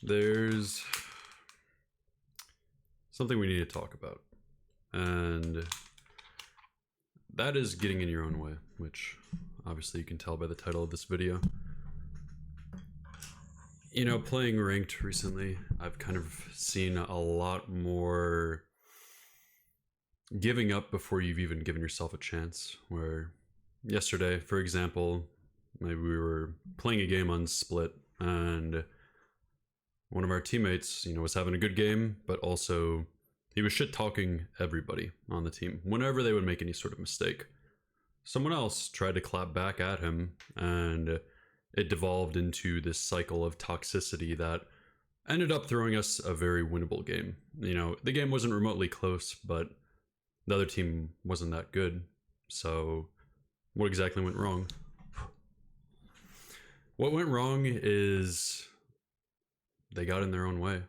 there's something we need to talk about, and that is getting in your own way, which obviously you can tell by the title of this video. You know, playing ranked recently, I've kind of seen a lot more giving up before you've even given yourself a chance. Where yesterday, for example, maybe we were playing a game on Split, and one of our teammates, was having a good game, but also he was shit talking everybody on the team whenever they would make any sort of mistake. Someone else tried to clap back at him, and it devolved into this cycle of toxicity that ended up throwing us a very winnable game. The game wasn't remotely close, but the other team wasn't that good. So what exactly went wrong? What went wrong is they got in their own way.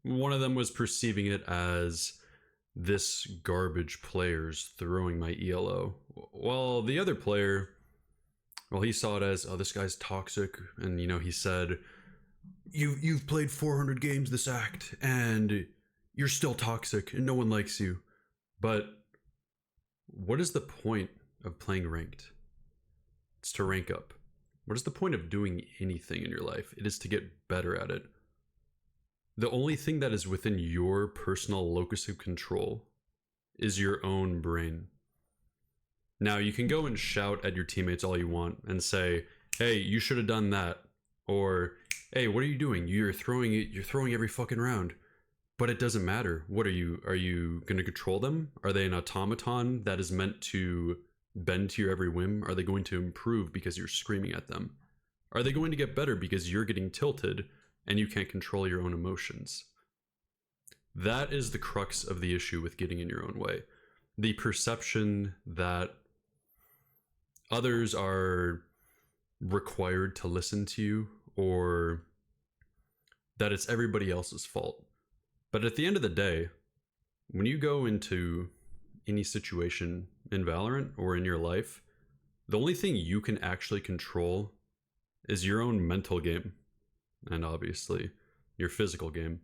One of them was perceiving it as this garbage player's throwing my ELO. While the other player, he saw it as, oh, this guy's toxic. And, he said, you've played 400 games this act, and you're still toxic, and no one likes you. But what is the point of playing ranked? It's to rank up. What is the point of doing anything in your life? It is to get better at it. The only thing that is within your personal locus of control is your own brain. Now, you can go and shout at your teammates all you want and say, hey, you should have done that. Or, hey, what are you doing? You're throwing every fucking round. But it doesn't matter. What are you going to control them? Are they an automaton that is meant to bend to your every whim? Are they going to improve because you're screaming at them? Are they going to get better because you're getting tilted and you can't control your own emotions? That is the crux of the issue with getting in your own way. The perception that others are required to listen to you, or that it's everybody else's fault. But at the end of the day, when you go into any situation in Valorant or in your life, the only thing you can actually control is your own mental game, and obviously your physical game.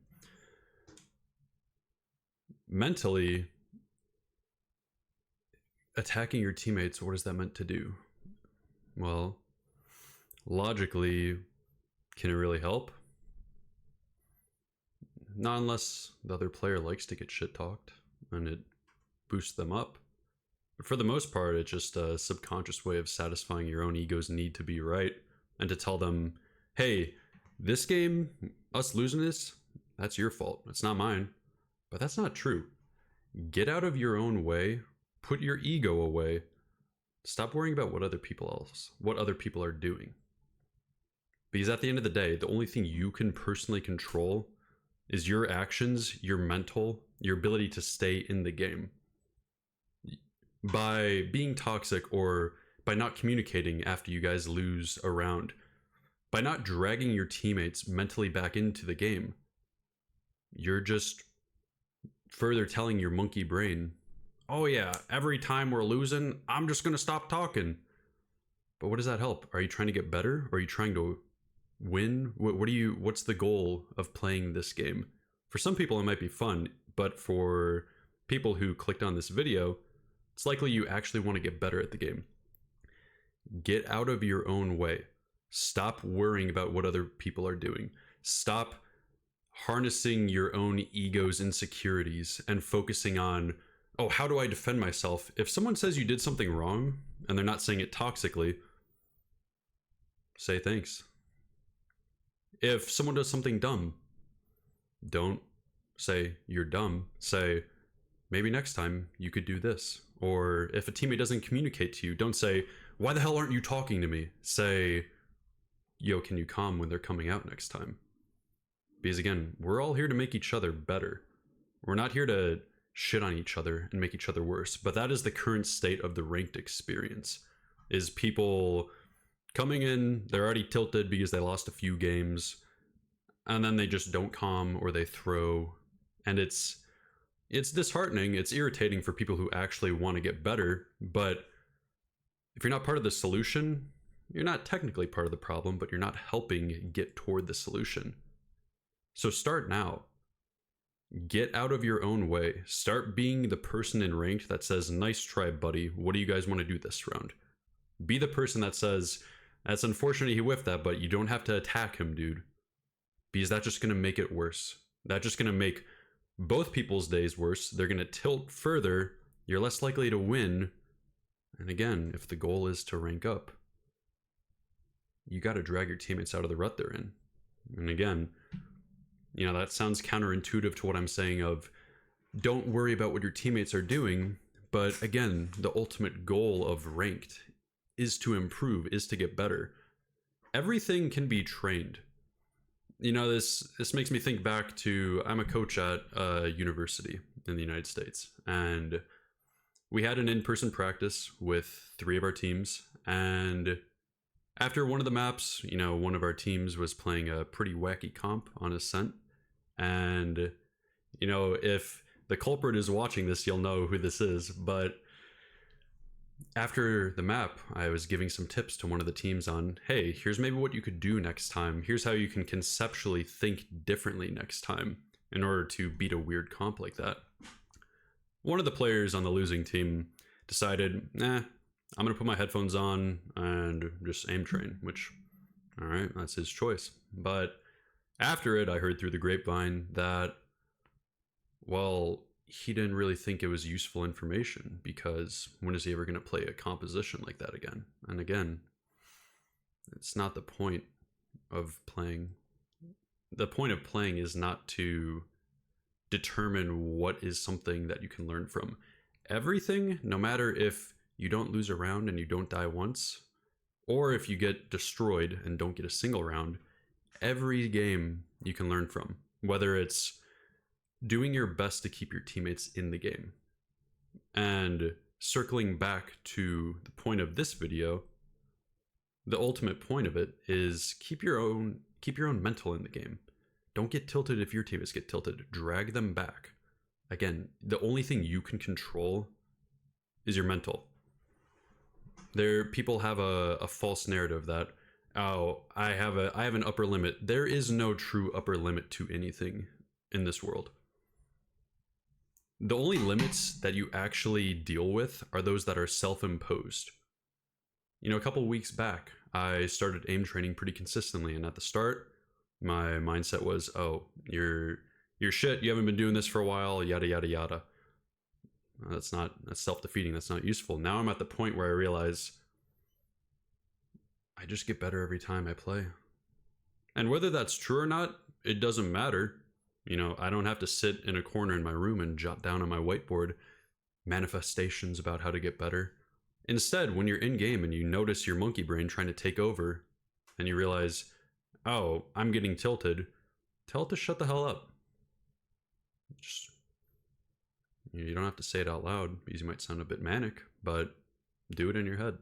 Mentally, attacking your teammates, what is that meant to do? Well, logically, can it really help? Not unless the other player likes to get shit talked and it boosts them up. But for the most part, it's just a subconscious way of satisfying your own ego's need to be right and to tell them, hey, this game, us losing this, that's your fault. It's not mine. But that's not true. Get out of your own way. Put your ego away. Stop worrying about what other people are doing. Because at the end of the day, the only thing you can personally control is your actions, your mental, your ability to stay in the game. By being toxic, or by not communicating after you guys lose a round, by not dragging your teammates mentally back into the game, you're just further telling your monkey brain, oh yeah, every time we're losing, I'm just going to stop talking. But what does that help? Are you trying to get better? Or are you trying to win? What's the goal of playing this game? For some people it might be fun, but for people who clicked on this video, it's likely you actually want to get better at the game. Get out of your own way. Stop worrying about what other people are doing. Stop harnessing your own ego's insecurities and focusing on, oh, how do I defend myself? If someone says you did something wrong and they're not saying it toxically, say thanks. If someone does something dumb, don't say you're dumb. Say, maybe next time you could do this. Or if a teammate doesn't communicate to you, don't say, why the hell aren't you talking to me? Say, yo, can you calm when they're coming out next time? Because again, we're all here to make each other better. We're not here to shit on each other and make each other worse. But that is the current state of the ranked experience, is people coming in, they're already tilted because they lost a few games, and then they just don't calm, or they throw. And it's disheartening, it's irritating for people who actually want to get better. But if you're not part of the solution, you're not technically part of the problem, but you're not helping get toward the solution. So start now. Get out of your own way. Start being the person in ranked that says, nice try, buddy. What do you guys want to do this round? Be the person that says, that's unfortunate he whiffed that, but you don't have to attack him, dude. Because that's just going to make it worse. That's just going to make both people's days worse. They're going to tilt further. You're less likely to win. And again, if the goal is to rank up, you got to drag your teammates out of the rut they're in. And again, you know, that sounds counterintuitive to what I'm saying of don't worry about what your teammates are doing. But again, the ultimate goal of ranked is to improve, is to get better. Everything can be trained. You know, this makes me think back to, I'm a coach at a university in the United States, and we had an in-person practice with 3 of our teams, and after one of the maps, you know, one of our teams was playing a pretty wacky comp on Ascent, and, you know, if the culprit is watching this, you'll know who this is, but after the map, I was giving some tips to one of the teams on, hey, here's maybe what you could do next time. Here's how you can conceptually think differently next time in order to beat a weird comp like that. One of the players on the losing team decided, I'm going to put my headphones on and just aim train, which, all right, that's his choice. But after it, I heard through the grapevine that, well, he didn't really think it was useful information because when is he ever going to play a composition like that again? And again, it's not the point of playing. The point of playing is not to determine what is something that you can learn from. Everything, no matter if you don't lose a round and you don't die once, or if you get destroyed and don't get a single round, every game you can learn from. Whether it's doing your best to keep your teammates in the game. And circling back to the point of this video, the ultimate point of it is keep your own mental in the game. Don't get tilted if your teammates get tilted. Drag them back. Again, the only thing you can control is your mental. People have a false narrative that, oh, I have an upper limit. There is no true upper limit to anything in this world. The only limits that you actually deal with are those that are self-imposed. You know, a couple weeks back, I started aim training pretty consistently, and at the start, my mindset was, oh, you're shit, you haven't been doing this for a while, yada, yada, yada. That's self-defeating, that's not useful. Now I'm at the point where I realize I just get better every time I play. And whether that's true or not, it doesn't matter. You know, I don't have to sit in a corner in my room and jot down on my whiteboard manifestations about how to get better. Instead, when you're in game and you notice your monkey brain trying to take over and you realize, oh, I'm getting tilted, tell it to shut the hell up. You don't have to say it out loud because you might sound a bit manic, but do it in your head.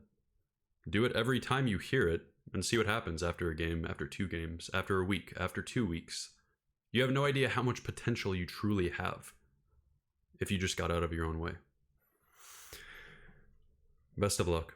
Do it every time you hear it and see what happens after a game, after 2 games, after a week, after 2 weeks. You have no idea how much potential you truly have if you just got out of your own way. Best of luck.